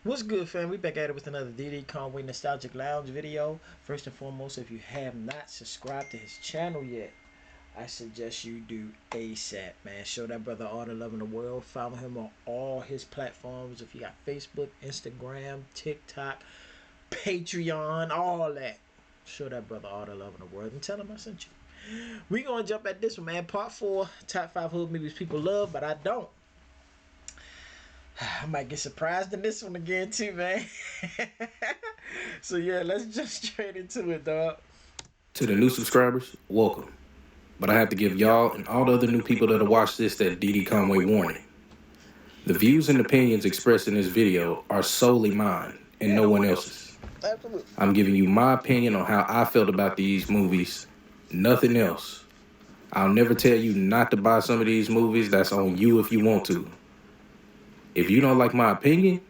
What's good, fam? We back at it with another DD Conway Nostalgic Lounge video. First and foremost, if you have not subscribed to his channel yet, I suggest you do ASAP, man. Show that brother all the love in the world. Follow him on all his platforms. If you got Facebook, Instagram, TikTok, Patreon, all that. Show that brother all the love in the world and tell him I sent you. We gonna jump at this one, man. Part 4, top 5 hood movies people love, but I don't. I might get surprised in this one again too, man. So yeah, let's jump straight into it, dog. To the new subscribers, welcome. But I have to give y'all and all the other new people that'll watch this that DD Conway warning. The views and opinions expressed in this video are solely mine and no one else's. Absolutely. I'm giving you my opinion on how I felt about these movies, nothing else. I'll never tell you not to buy some of these movies. That's on you if you want to. If you don't like my opinion,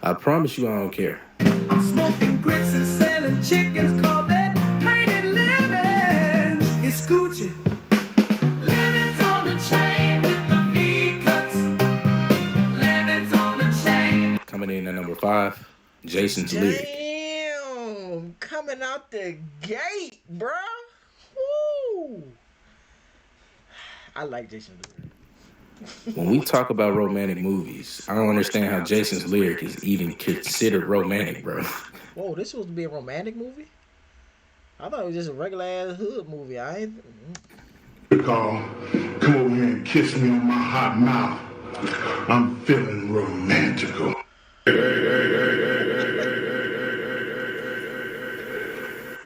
I promise you I don't care. I'm smoking grits and selling chickens, call that painted lemons. It's Gucci. Lemons on the chain with the V-cuts. Lemons on the chain. Coming in at number 5, Jason's Lyric. Damn, coming out the gate, bro. Woo! I like Jason Lyric. When we talk about romantic movies, I don't understand how Jason's Lyric is even considered romantic, bro. Whoa, this supposed to be a romantic movie? I thought it was just a regular ass hood movie. I ain't. Call, come over here and kiss me on my hot mouth. I'm feeling romantical.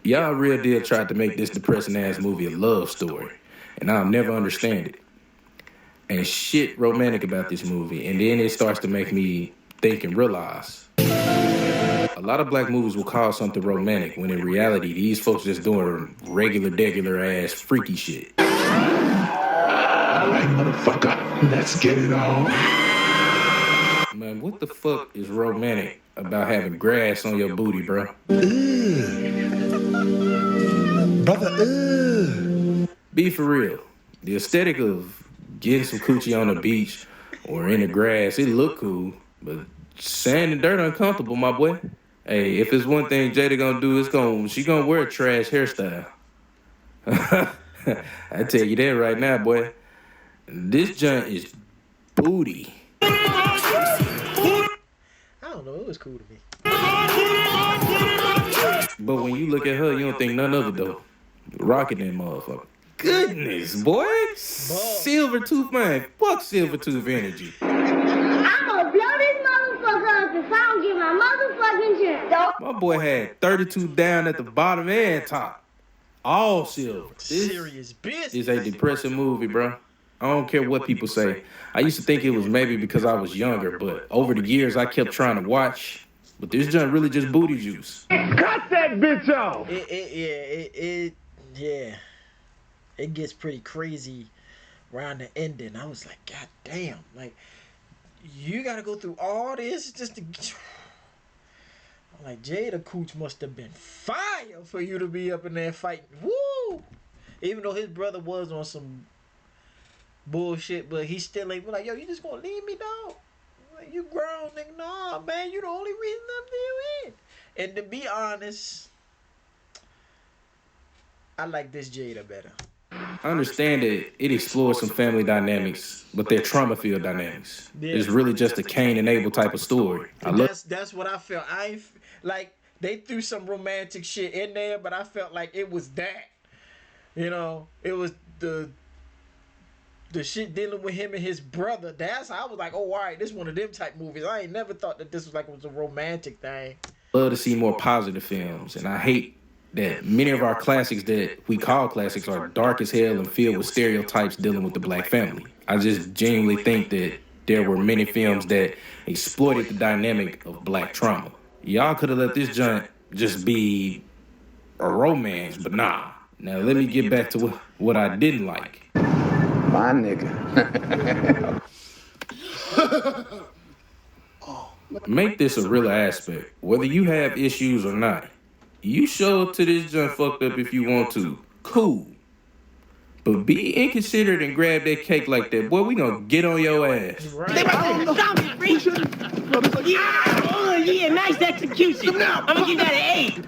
Y'all real deal tried to make this depressing ass movie a love story, and I'll never understand it. And shit romantic about this movie, and then it starts to make me think and realize a lot of black movies will call something romantic when in reality these folks just doing regular ass freaky shit. Alright, motherfucker, let's get it on. Man, what the fuck is romantic about having grass on your booty, bro? Brother, Be for real. The aesthetic of getting some coochie on the beach or in the grass, it look cool, but sand and dirt uncomfortable, my boy. Hey, if it's one thing Jada gonna do, she gonna wear a trash hairstyle. I tell you that right now, boy. This joint is booty. I don't know. It was cool to me. But when you look at her, you don't think none of it though. Rocking that motherfucker. Goodness, boy. Silver tooth, man. Fuck silver tooth energy. I'm gonna blow this motherfucker up if I don't get my motherfucking chance. My boy had 32 down at the bottom and top. All silver. This Serious business. is a depressing movie, bro. I don't care what people say. I used to think it was maybe because I was younger, but over the years I kept trying to watch. But this joint really just booty juice. cut that bitch off. Yeah. It gets pretty crazy around the ending. I was like, God damn. Like, you got to go through all this just to... I'm like, Jada Cooch must have been fire for you to be up in there fighting. Woo! Even though his brother was on some bullshit, but he still ain't like, yo, you just gonna leave me, dog? Like, you grown, nigga. Nah, man, you the only reason I'm still in. And to be honest, I like this Jada better. I understand that it explores some family dynamics, but they're trauma-filled dynamics. It's really just a Cain and Abel type of story. That's what I felt. Like they threw some romantic shit in there, but I felt like it was that. You know, it was the shit dealing with him and his brother. That's how I was like, oh, all right, this is one of them type movies. I ain't never thought that this was like it was a romantic thing. Love to see more positive films, and I hate that many of our classics that we call classics are dark as hell and filled with stereotypes dealing with the black family. I just genuinely think that there were many films that exploited the dynamic of black trauma. Y'all could have let this joint just be a romance, but nah. Now let me get back to what I didn't like. My nigga. Make this a real aspect, whether you have issues or not. You show up to this joint fucked up if you want to. Cool. But be inconsiderate and grab that cake like that, boy, we gonna get on your ass. Right. Yeah, nice execution. I'm gonna give that an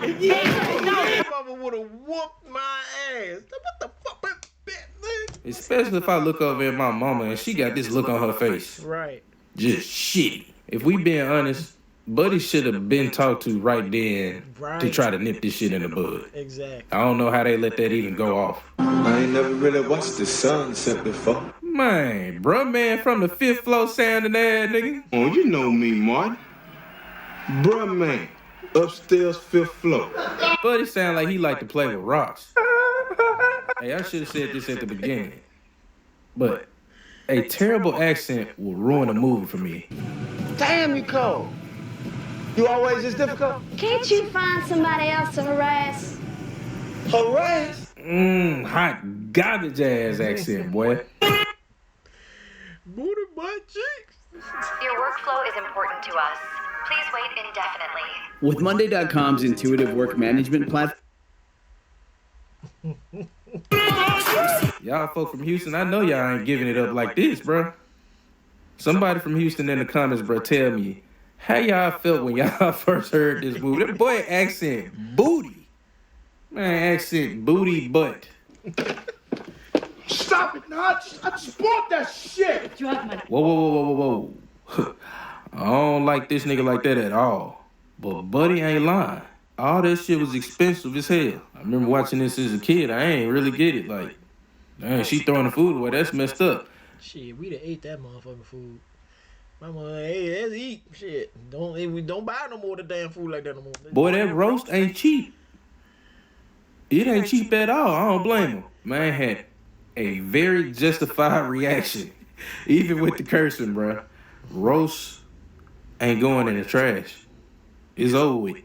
8. Yeah, Mama would have whooped my ass. What the fuck, man? Especially if I look over at my mama and she got this look on her face. Right. Just shitty. If we being honest, Buddy should have been talked to right then to try to nip this shit in the bud. Exactly. I don't know how they let that even go off. I ain't never really watched the sunset before. Man, bruh man from the 5th floor sounding ass nigga. Oh, you know me, Martin. Bruh, man. Upstairs, 5th floor. Buddy sound like he like to play with rocks. Hey, I should have said this at the beginning. But a terrible accent will ruin a movie for me. Damn, you cold. You always this difficult? Can't you find somebody else to harass? Harass? Hot garbage ass accent, boy. Booty butt cheeks. Your workflow is important to us. Please wait indefinitely. With Monday.com's intuitive work management platform. Y'all folk from Houston, I know y'all ain't giving it up like this, bro. Somebody from Houston in the comments, bro, tell me how y'all felt when y'all first heard this movie. That boy accent booty. Man, accent booty butt. Stop it now. I just bought that shit. Whoa. I don't like this nigga like that at all. But Buddy ain't lying. All that shit was expensive as hell. I remember watching this as a kid. I ain't really get it. Like, man, she throwing the food away. That's messed up. Shit, we'd have ate that motherfucking food. Mama, hey, let's eat. Shit, don't buy no more of the damn food like that no more. Boy, that roast ain't cheap. It ain't cheap at all. I don't blame him. Man had a very justified reaction, even with the cursing, bro. Roast ain't going in the trash. It's over with.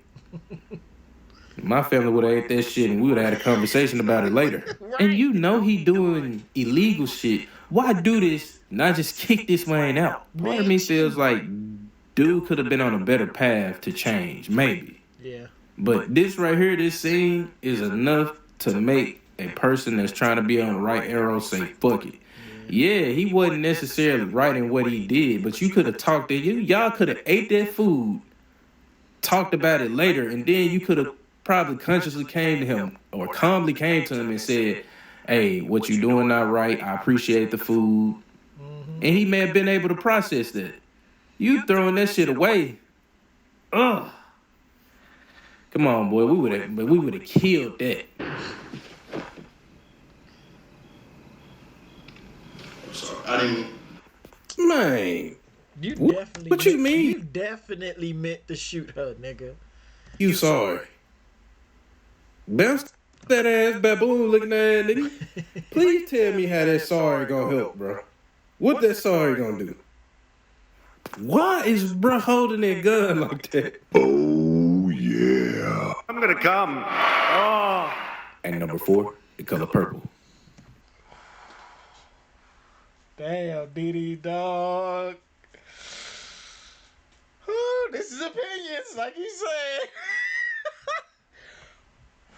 My family would have ate that shit and we would have had a conversation about it later. And you know he doing illegal shit. Why do this? Not just kick this man out. Part of me feels like dude could have been on a better path to change, maybe. Yeah. But this right here, this scene is enough to make a person that's trying to be on the right arrow say, fuck it. Yeah, he wasn't necessarily right in what he did, but you could have talked to you. Y'all could have ate that food, talked about it later, and then you could have probably consciously came to him or calmly came to him and said, hey, what you doing not right. I appreciate the food. And he may have been able to process that. You throwing that shit away. Ugh. Come on, boy. We would have killed that. I didn't. Man. Definitely. What you mean? You definitely meant to shoot her, nigga. You sorry. Bounce that ass baboon looking ass nigga. Please tell me how that sorry gonna help, bro. What that sorry gonna do? Why is bro holding that gun like that? Oh, yeah. I'm gonna come. Oh. And number 4, the color purple. Damn, DD dog. Whew, this is opinions, like you said.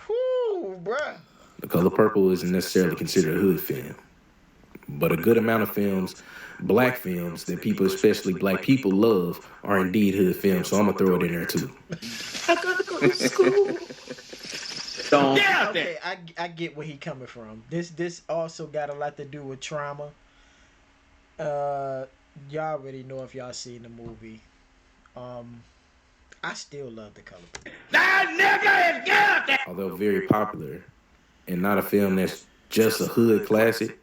Whew, bruh. The Color Purple isn't necessarily considered a hood film, but a good amount of films, black films, that people, especially black people, love are indeed hood films, so I'm gonna throw it in there too. I gotta go to school. Yeah, Okay, I get where he coming from. This also got a lot to do with trauma. Y'all already know if y'all seen the movie. I still love The Color Purple. That nigga is guilty! Although very popular and not a film that's just a hood classic,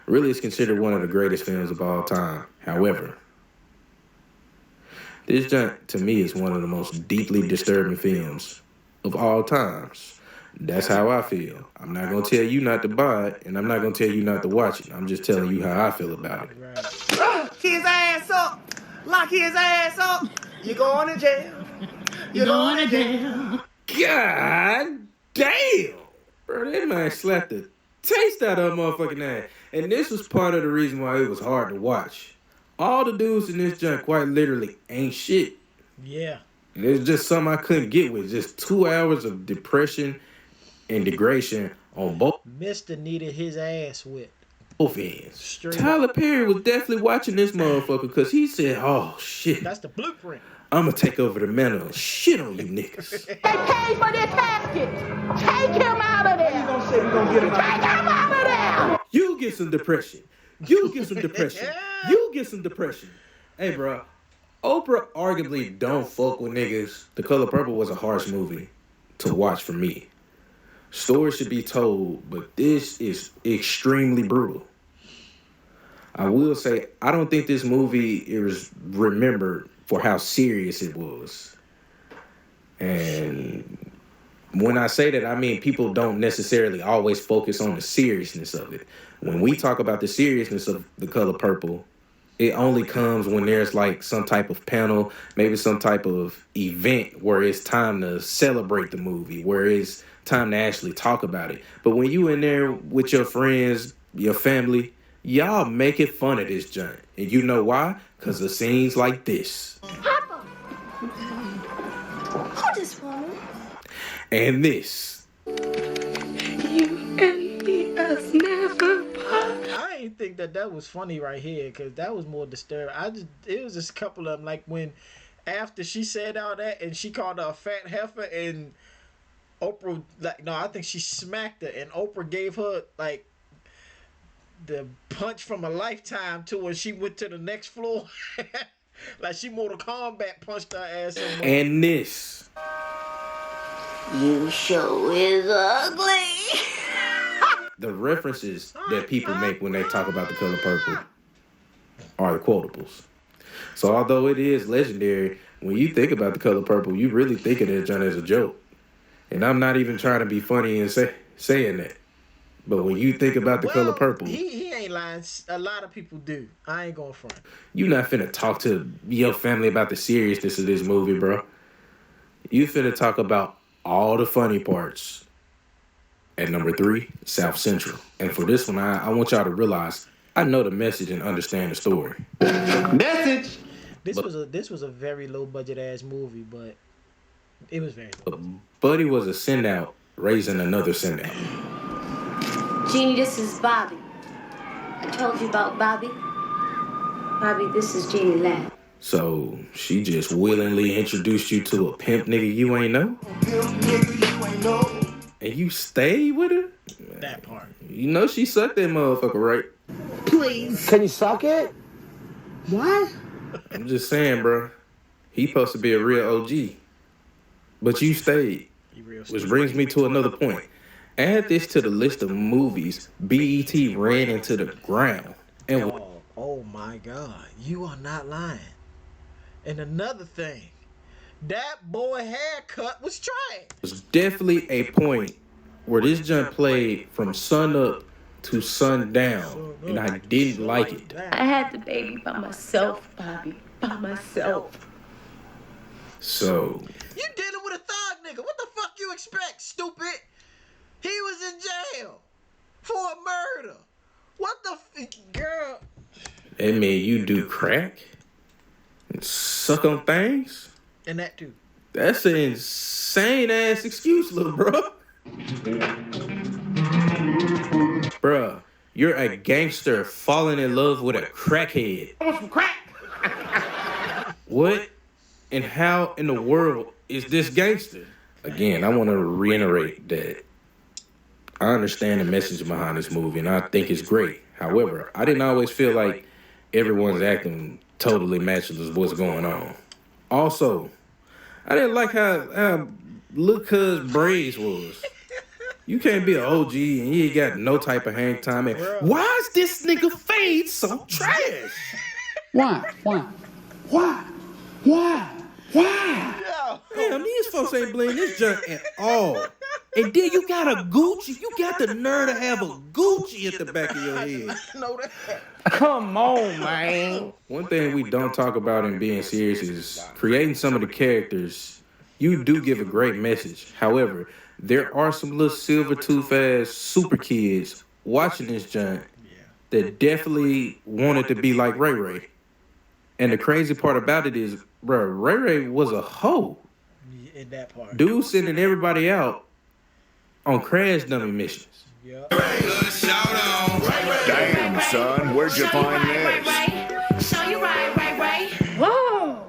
really is considered one of the greatest films of all time. However, this junk to me is one of the most deeply disturbing films of all times. That's how I feel. I'm not gonna tell you not to buy it, and I'm not gonna tell you not to watch it. I'm just telling you how I feel about it. Right. his ass up. Lock his ass up. You going to jail. You going to jail. God damn! Bro, that man slapped the taste out of a motherfucking ass. And this was part of the reason why it was hard to watch. All the dudes in this junk quite literally ain't shit. Yeah. And it's just something I couldn't get with. Just 2 hours of depression and degradation on both Mr. needed his ass whipped. ends. Straight Tyler up. Perry was definitely watching this motherfucker because he said, "Oh shit, That's the blueprint. I'm gonna take over the mantle and shit on you niggas." They paid for this casket. Take him out of there. You gonna say we gonna get him out? Take him out of there. You get some depression. You get some depression. You get some depression. Hey, bro. Oprah arguably don't fuck with niggas. The Color Purple was a harsh movie to watch for me. Stories should be told, but this is extremely brutal. I will say, I don't think this movie is remembered for how serious it was. And when I say that, I mean people don't necessarily always focus on the seriousness of it. When we talk about the seriousness of The Color Purple, it only comes when there's like some type of panel, maybe some type of event where it's time to celebrate the movie, where it's time to actually talk about it. But when you in there with your friends, your family, y'all making fun of this joint. And you know why? Because of scenes like this. Papa. Who this woman? And this. You and me as never part. I ain't think that was funny right here because that was more disturbing. It was just a couple of them, like when after she said all that and she called her a fat heifer and Oprah, like, no, I think she smacked her and Oprah gave her like the punch from a lifetime to when she went to the next floor. Like she Mortal Kombat punched her ass. And this. You sure is ugly. The references that people make when they talk about The Color Purple are the quotables. So although it is legendary, when you think about The Color Purple, you really think of that joint as a joke. And I'm not even trying to be funny and saying that. But when you think about The Color Purple, he ain't lying. A lot of people do. I ain't going front. You not finna talk to your family about the seriousness of this movie, bro. You finna talk about all the funny parts. At number 3, South Central. And for this one, I want y'all to realize I know the message and understand the story. Message. This was a very low budget ass movie, but it was very low. Buddy was a send-out raising another send-out. Jeannie, this is Bobby. I told you about Bobby. Bobby, this is Jeannie Ladd. So she just willingly introduced you to a pimp nigga you ain't know? And you stayed with her? That part. You know she sucked that motherfucker, right? Please. Can you suck it? What? I'm just saying, bro. He supposed to be a real OG. But you stayed. Which brings me to another point. Add this to the list of movies BET ran into the ground. And oh my God. You are not lying. And another thing. That boy haircut was trash. There's definitely a point where this junk played from sun up to sundown, and I didn't like it. I had the baby by myself, Bobby. By myself. So you dealing with a thug nigga. What the fuck you expect, stupid? He was in jail for a murder. What the girl? That mean you do crack and suck on things? And that too. That's an insane ass excuse, little bro. Bruh, you're a gangster falling in love with a crackhead. I want some crack. What and how in the world is this gangster? Again, I want to reiterate that I understand the message behind this movie and I think it's great. However, I didn't always feel like everyone's acting totally matches what's going on. Also, I didn't like how Lil Cuz braids was. You can't be an OG and you ain't got no type of hang time. And why is this nigga fade so trash? Why? Damn, these folks ain't bling this junk at all. And then you got a Gucci. You got the nerve to have a Gucci at the back of your head. know that. Come on, man. One thing we don't talk about in being serious is creating some of the characters. You do give a great message. However, there are some little silver tooth ass super kids watching this junk that definitely wanted to be like Ray Ray. And the crazy part about it is, bro, Ray Ray was a hoe. In that part. Dude sending everybody out on crash dummy missions. Yeah. Damn, son, where'd you find this? Show you right. Whoa!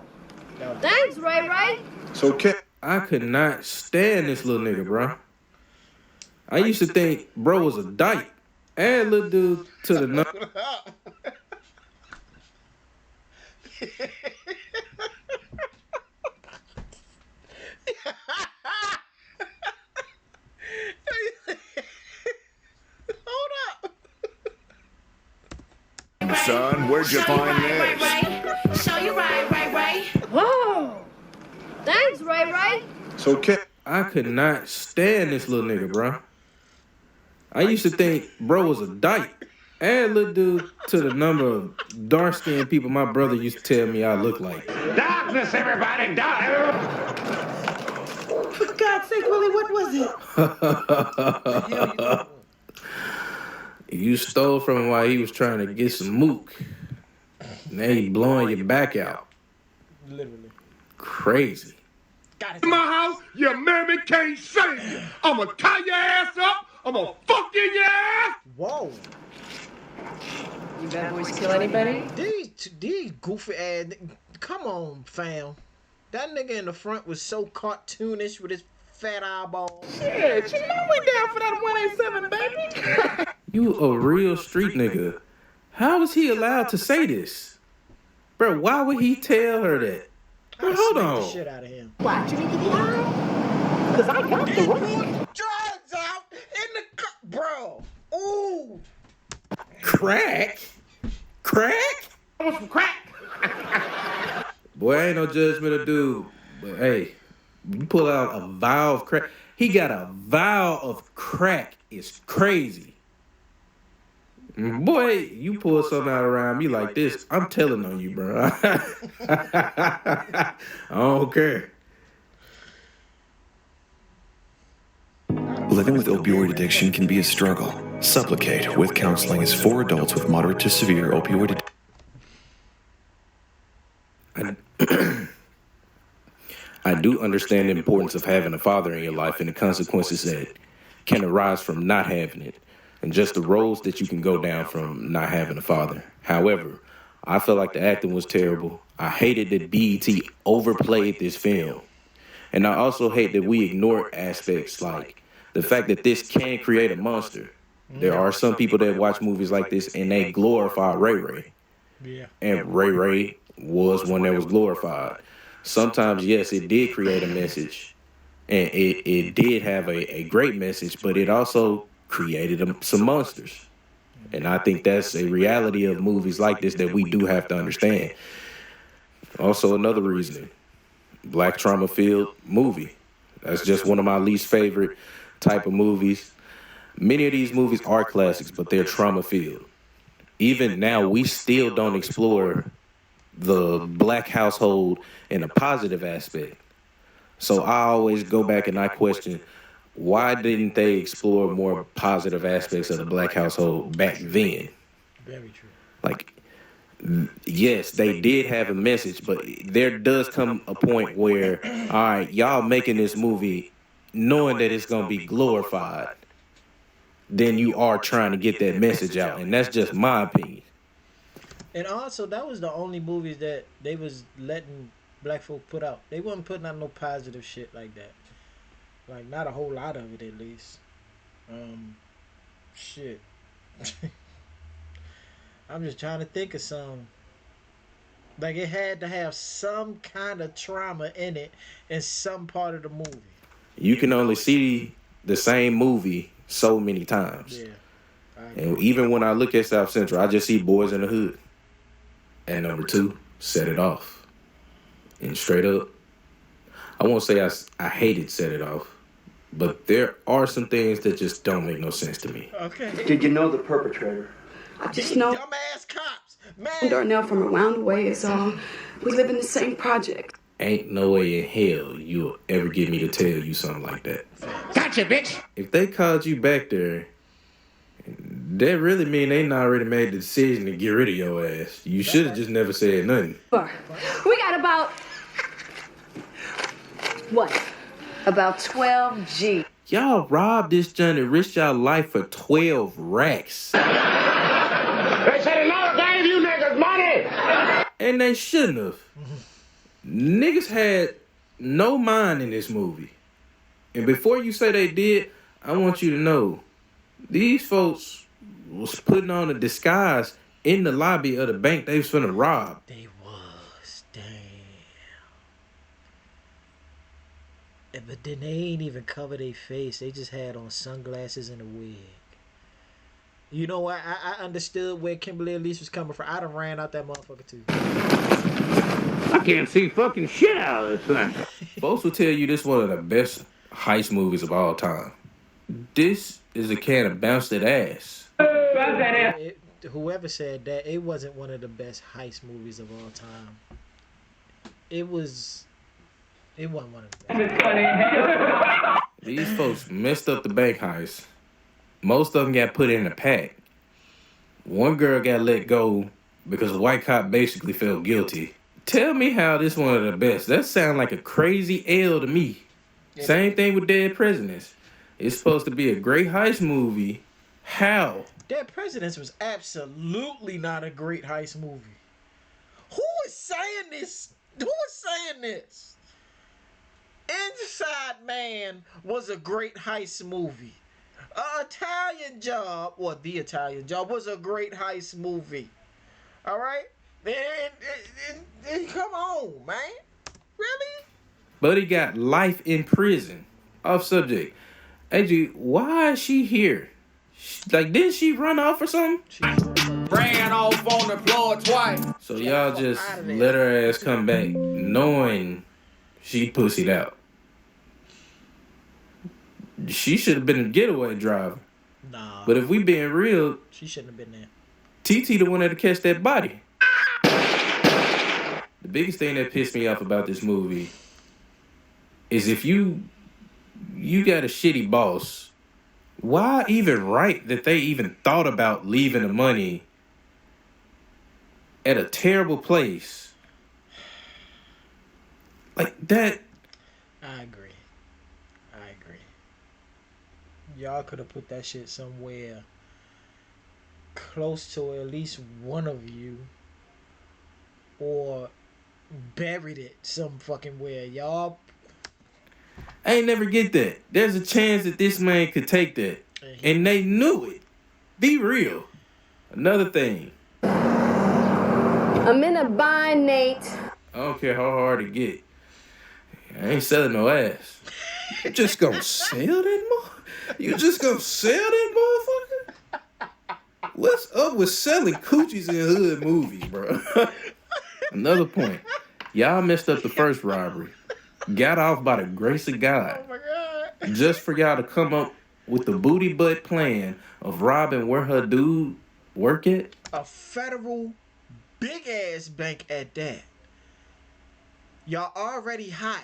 Thanks, Ray. So, Kid. I could not stand this little nigga, bro. I used to think bro was a dyke. Add little dude to the number. Hold up. Son, where'd you find this? Show you right. Whoa! Thanks, Ray. So, Kid. I could not stand this little nigga, bro. I used to think bro was a dyke. Add little dude to the number of dark-skinned people my brother used to tell me I look like. Darkness, everybody, dark. For God's sake, Willie, what was it? You stole from him while he was trying to get some mook. Now he blowing your back out. Literally. Crazy. In my house, your mammy can't save you. I'ma tie your ass up. I'ma fuck you in your ass. Whoa. You bad boys kill anybody? These goofy ass. Come on, fam. That nigga in the front was so cartoonish with his fat eyeball. Shit, you know I went down for that 187, baby. You a real street nigga. How was he allowed to say this? Bro, why would he tell her that? Bro, hold on. The shit out of him. Watch me get the eye. Cause I got the right. Drugs out in the bro. Ooh. Crack? Crack? I want some crack. Boy, ain't no judgment of dude. But hey, you pull out a vial of crack. He got a vial of crack. It's crazy. Boy, you pull something out around me like this, I'm telling on you, bro. I don't care. Living with opioid addiction can be a struggle. Supplicate with Counseling is for adults with moderate to severe opioid addiction. I do understand the importance of having a father in your life and the consequences that can arise from not having it, and just the roads that you can go down from not having a father. However, I felt like the acting was terrible. I hated that BET overplayed this film. And I also hate that we ignore aspects like the fact that this can create a monster. There are some people that watch movies like this and they glorify Ray Ray. Yeah. And Ray Ray was one that was glorified. Sometimes, yes, it did create a message. And it did have a great message, but it also created some monsters. And I think that's a reality of movies like this that we do have to understand. Also, another reason, black trauma-filled movie. That's just one of my least favorite type of movies. Many of these movies are classics, but they're trauma-filled. Even now, we still don't explore the black household in a positive aspect. So I always go back and I question, why didn't they explore more positive aspects of the black household back then? Very true. Like, yes, they did have a message, but there does come a point where, all right, y'all making this movie knowing that it's going to be glorified, then you are trying to get that message out. And that's just my opinion. And also, that was the only movies that they was letting black folk put out. They wasn't putting out no positive shit like that. Like, not a whole lot of it, at least. Shit. I'm just trying to think of some. Like, it had to have some kind of trauma in it in some part of the movie. You can only see the same movie so many times. Yeah. And even when I look at South Central, I just see Boys in the Hood. And number 2, Set It Off. And straight up, I won't say I hated Set It Off, but there are some things that just don't make no sense to me. Okay. Did you know the perpetrator? I just know Dumbass cops. Man. Darnell from around the way is all. We live in the same project. Ain't no way in hell you'll ever get me to tell you something like that. Gotcha, bitch. If they called you back there, that really mean they not already made the decision to get rid of your ass. You should have just never said nothing. We got about... What? About 12 G. Y'all robbed this joint and risked y'all life for 12 racks. They said another gave you niggas money. And they shouldn't have. Niggas had no mind in this movie. And before you say they did, I want you to know, these folks was putting on a disguise in the lobby of the bank they was finna rob. They was, damn. But then they ain't even cover their face. They just had on sunglasses and a wig. You know what? I understood where Kimberly Elise was coming from. I done ran out that motherfucker too. I can't see fucking shit out of this thing. Folks will tell you this is one of the best heist movies of all time. This is a can of bounce that ass. Whoever said that, it wasn't one of the best heist movies of all time. It wasn't one of the best. These folks messed up the bank heist. Most of them got put in a pack. One girl got let go because a white cop basically felt guilty. Tell me how this one of the best. That sounds like a crazy L to me. Same thing with Dead Presidents. It's supposed to be a great heist movie. How? Dead Presidents was absolutely not a great heist movie. Who is saying this? Who is saying this? Inside Man was a great heist movie. Italian Job, or The Italian Job, was a great heist movie. All right? And come on, man. Really? Buddy got life in prison. Off subject. AJ, why is she here? Like, didn't she run off or something? Ran off on the floor twice. So y'all just let her ass come back knowing she pussied out. She should have been a getaway driver. Nah. But if we being real, she shouldn't have been there. TT the one that catch that body. The biggest thing that pissed me off about this movie is if you got a shitty boss, why even write that they even thought about leaving the money at a terrible place? Like that. I agree. Y'all could have put that shit somewhere close to at least one of you, or buried it some fucking where. Y'all, I ain't never get that. There's a chance that this man could take that, and they knew it. Be real. Another thing. I'm in a bind, Nate. I don't care how hard it get. I ain't selling no ass. You just gonna sell that motherfucker? You just gonna sell that motherfucker? What's up with selling coochies in hood movies, bro? Another point. Y'all messed up the first robbery. Got off by the grace of God. oh my God. Just for y'all to come up with the booty butt plan of robbing where her dude work at? A federal big ass bank at that. Y'all already hot.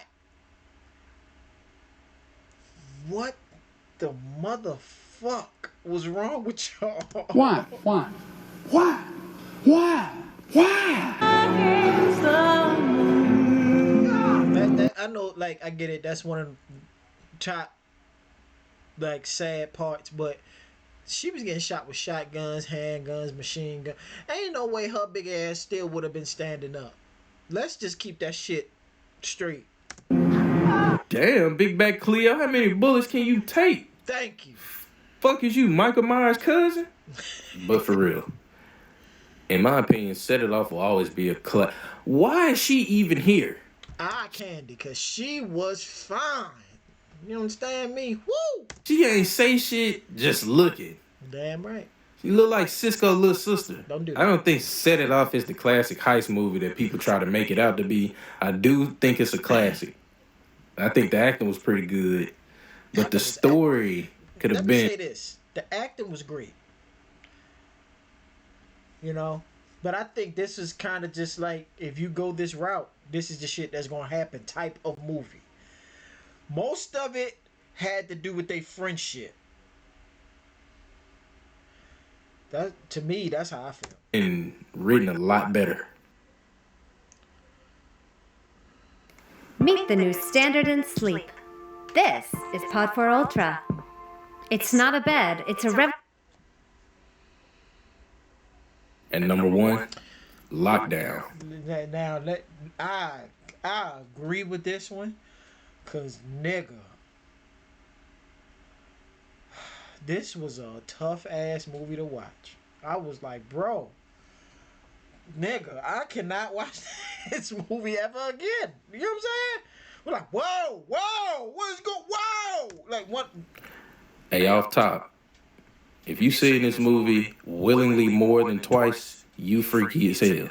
What the motherfuck was wrong with y'all? Why? I know, like, I get it. That's one of the top, like, sad parts, but she was getting shot with shotguns, handguns, machine gun. Ain't no way her big ass still would have been standing up. Let's just keep that shit straight. Damn, Big Back Cleo, how many bullets can you take? Thank you. Fuck is you, Michael Myers' cousin? But for real, in my opinion, Set It Off will always be a club. Why is she even here? Eye candy, because she was fine. You understand me? Woo! She ain't say shit, just looking. Damn right. She look like Cisco's little sister. Don't do that. I don't think Set It Off is the classic heist movie that people try to make it out to be. I do think it's a classic. I think the acting was pretty good, but the story could have been. Let me say this: the acting was great, you know, but I think this is kind of just like, if you go this route, this is the shit that's gonna happen type of movie. Most of it had to do with their friendship. That, to me, that's how I feel. And written a lot better. Meet the new standard in sleep. This is Pod 4 Ultra. It's not a bed, it's a rev. And number one, Lockdown. Now I agree with this one, cause nigga, this was a tough ass movie to watch. I was like, bro, nigga, I cannot watch this movie ever again. You know what I'm saying? We're like, whoa, what's whoa, like what? Hey, off top, if you seen this movie willingly more than twice, you freaky as hell.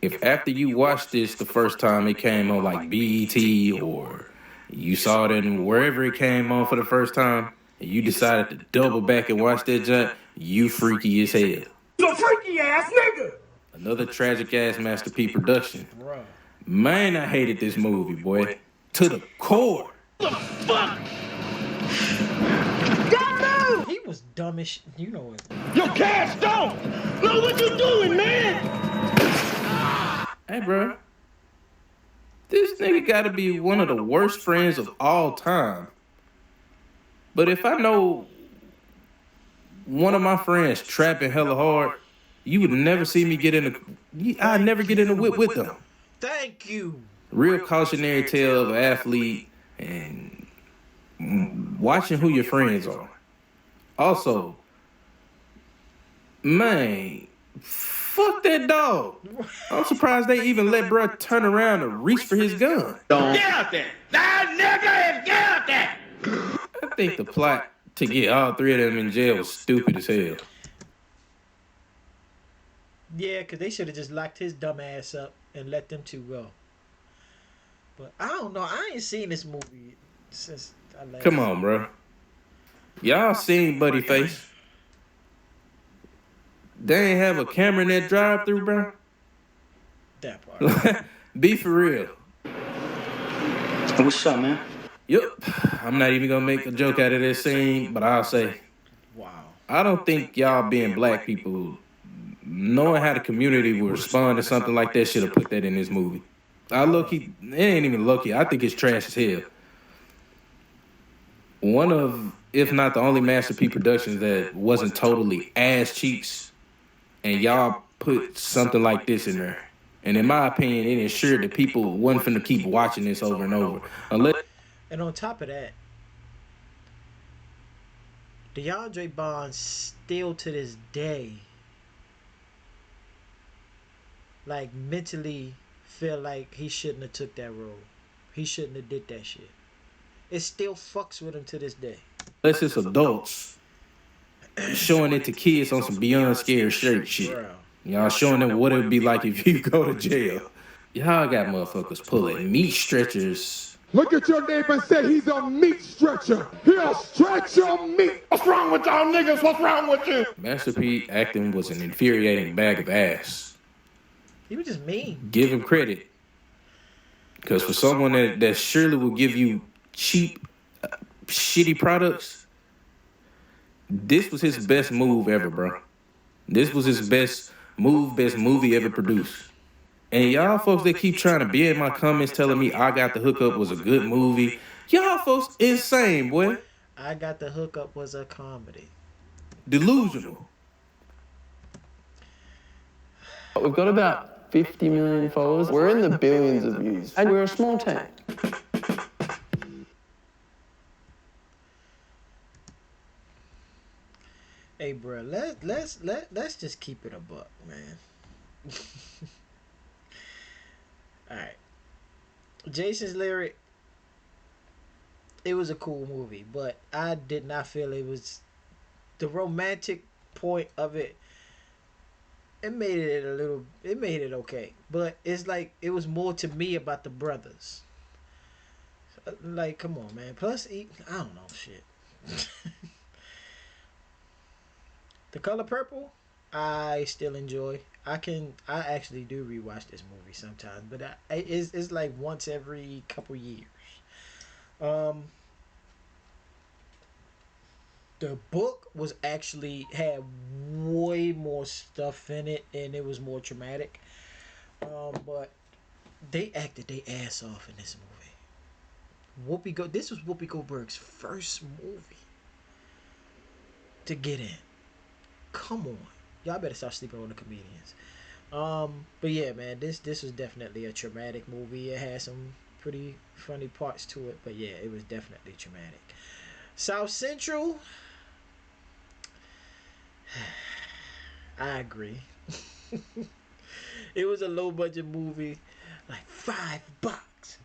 If after you watched this the first time it came on like BET or you saw it in wherever it came on for the first time, and you decided to double back and watch that junk, you freaky as hell. You freaky ass nigga! Another tragic ass Master P production. Bro. Man, I hated this movie, boy. To the core. What the fuck? He was dumb as shit. You know it. Yo, Cash, don't! Look what you doing, man! Hey, bro. This nigga gotta be one of the worst friends of all time. But if I know one of my friends trapping hella hard, you would never see me get in I'd never get in a whip with them. Thank you. Real cautionary tale of an athlete and watching who your friends are. Also, man, fuck that dog. I'm surprised they even let bruh turn around and reach for his gun. Get out there! That nigga is get out there! I think the plot to get all three of them in jail was stupid as hell. Yeah, because they should have just locked his dumb ass up and let them two go. But I don't know. I ain't seen this movie since I last. Come on, bro. Y'all seen Buddy Face? They ain't have a camera in that drive-through, bro. That part. Be for real. What's up, man? Yup. I'm not even gonna make a joke out of this scene, but I'll say, wow. I don't think y'all being black people, knowing how the community will respond to something like that, should have put that in this movie. It ain't even lucky. I think it's trash as hell. One of, if not the only Master P productions that wasn't totally ass cheeks, and y'all put something like this in there. And in my opinion, it ensured that people wasn't finna keep watching this over and over. And on top of that, DeAndre Bond still to this day, like mentally feel like he shouldn't have took that role. He shouldn't have did that shit. It still fucks with him to this day. Unless it's adults showing it to kids on some beyond scared straight shit. Y'all showing them what it would be like if you go to jail. Y'all got motherfuckers pulling meat stretchers. Look at your neighbor and say he's a meat stretcher. He'll stretch your meat. What's wrong with y'all niggas? What's wrong with you? Master P acting was an infuriating bag of ass. He was just mean. Give him credit. Because for someone that surely will give you cheap, shitty products, this was his best move ever, bro. This was his best movie ever produced. And y'all folks that keep trying to be in my comments telling me I Got the Hookup was a good movie, y'all folks insane, boy. I Got the Hookup was a comedy. Delusional. We've got about 50 million followers. We're in the billions of views. And we're a small team. Hey, bro, let's just keep it a buck, man. All right, Jason's Lyric. It was a cool movie, but I did not feel it was the romantic point of it. It made it okay, but it's like it was more to me about the brothers. Like, come on, man. Plus, I don't know shit. The Color Purple, I still enjoy. I actually do rewatch this movie sometimes, but it's like once every couple years. The book was actually had way more stuff in it, and it was more traumatic. But they acted their ass off in this movie. This was Whoopi Goldberg's first movie to get in. Come on, y'all better stop sleeping on the comedians. But yeah, man, this was definitely a traumatic movie. It had some pretty funny parts to it, but yeah, it was definitely traumatic. South Central, I agree. It was a low budget movie, like $5,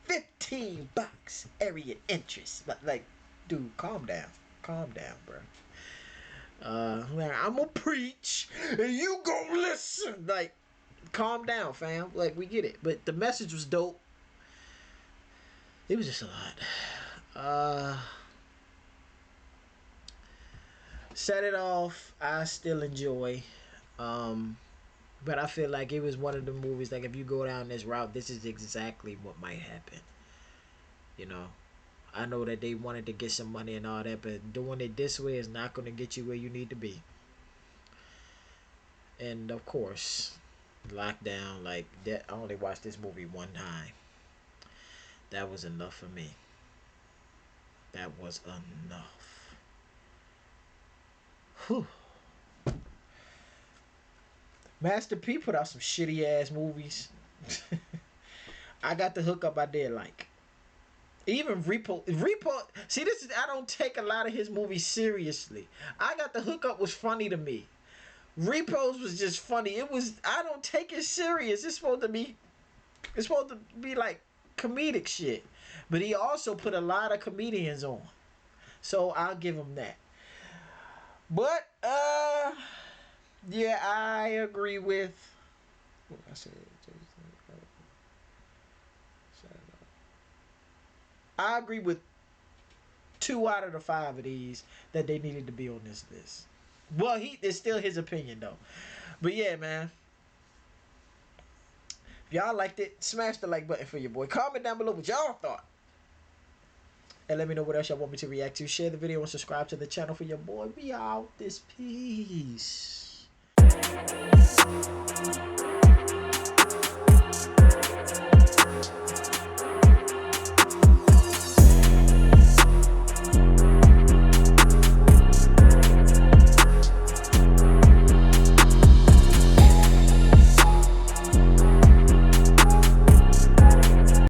$15 area interest. But like, dude, calm down, bro. Like, I'm gonna preach and you gonna listen. Like, calm down, fam. Like, we get it, but the message was dope. It was just a lot. Set It Off, I still enjoy. But I feel like it was one of the movies, like, if you go down this route, this is exactly what might happen. You know, I know that they wanted to get some money and all that, but doing it this way is not going to get you where you need to be. And of course, Lockdown, like that, I only watched this movie one time. That was enough for me. That was enough. Whew. Master P put out some shitty ass movies. I got the hookup I did like. Even Repo. See, this is, I don't take a lot of his movies seriously. I Got the Hookup was funny to me. Repos was just funny. I don't take it serious. It's supposed to be like comedic shit. But he also put a lot of comedians on. So I'll give him that. But yeah, I agree with I agree with 2 out of the 5 of these that they needed to be on this list. Well, it's still his opinion though. But yeah, man. If y'all liked it, smash the like button for your boy. Comment down below what y'all thought. And let me know what else y'all want me to react to. Share the video and subscribe to the channel for your boy. We out this piece.